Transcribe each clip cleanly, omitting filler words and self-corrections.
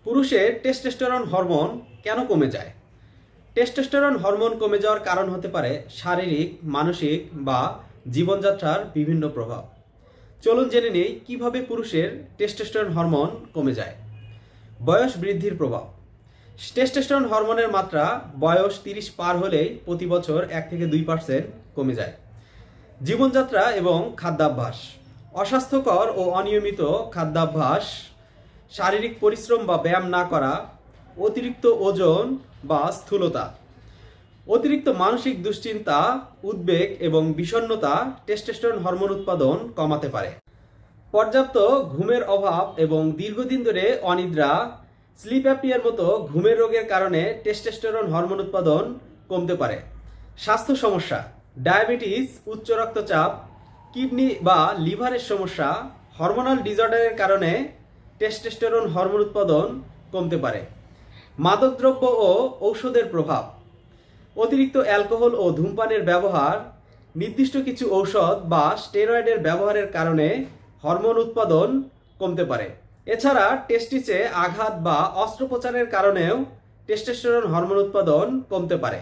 পুরুষের testosterone hormone কেন কমে যায়? টেস্টোস্টেরন হরমোন কমে যাওয়ার কারণ হতে পারে শারীরিক, মানসিক বা জীবনযাত্রার বিভিন্ন প্রভাব। চলুন জেনে নেই কিভাবে পুরুষের টেস্টোস্টেরন হরমোন কমে যায়। বয়স বৃদ্ধির প্রভাব। টেস্টোস্টেরন হরমোনের মাত্রা বয়স 30 পার হলেই প্রতি বছর 1 থেকে 2% কমে যায়। জীবনযাত্রা এবং খাদ্যাভ্যাস। অস্বাস্থ্যকর ও অনিয়মিত খাদ্যাভ্যাস, শারীরিক পরিশ্রম বা ব্যায়াম না করা, অতিরিক্ত ওজন বা স্থূলতা, অতিরিক্ত মানসিক দুশ্চিন্তা, উদ্বেগ এবং বিষণ্ণতা টেস্টোস্টেরন হরমোন উৎপাদন কমাতে পারে। পর্যাপ্ত ঘুমের অভাব এবং দীর্ঘদিন ধরে অনিদ্রা, স্লিপ অ্যাপনিয়ার মতো ঘুমের রোগের কারণে টেস্টোস্টেরন হরমোন উৎপাদন কমতে পারে। স্বাস্থ্য সমস্যা, ডায়াবেটিস, উচ্চ রক্তচাপ, কিডনি বা লিভারের সমস্যা, হরমোনাল ডিসঅর্ডারের কারণে টেস্টোস্টেরন হরমোন উৎপাদন কমতে পারে। মাদকদ্রব্য ও ঔষধের প্রভাব। অতিরিক্ত অ্যালকোহল ও ধূমপানের ব্যবহার, নির্দিষ্ট কিছু ঔষধ বা স্টেরয়েডের ব্যবহারের কারণে হরমোন উৎপাদন কমতে পারে। এছাড়া টেস্টিসে আঘাত বা অস্ত্রোপচারের কারণেও টেস্টোস্টেরন হরমোন উৎপাদন কমতে পারে।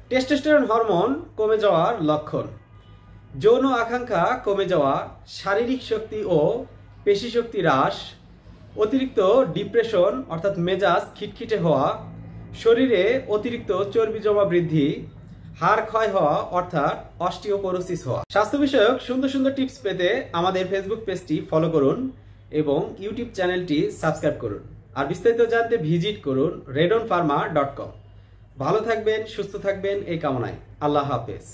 টেস্টোস্টেরন হরমোন কমে যাওয়ার লক্ষণ: যৌন আকাঙ্ক্ষা কমে যাওয়া, শারীরিক শক্তি ও পেশি শক্তি হ্রাস, অতিরিক্ত ডিপ্রেশন অর্থাৎ মেজাজ খিটখিটে হওয়া, শরীরে অতিরিক্ত চর্বি জমা বৃদ্ধি, হাড় ক্ষয় হওয়া অর্থাৎ অস্টিওপোরোসিস হওয়া। স্বাস্থ্য বিষয়ক সুন্দর সুন্দর টিপস পেতে আমাদের ফেসবুক পেজটি ফলো করুন এবং ইউটিউব চ্যানেলটি সাবস্ক্রাইব করুন। আর বিস্তারিত জানতে ভিজিট করুন redonpharma.com। ভালো থাকবেন, সুস্থ থাকবেন এই কামনায়। আল্লাহ হাফেজ।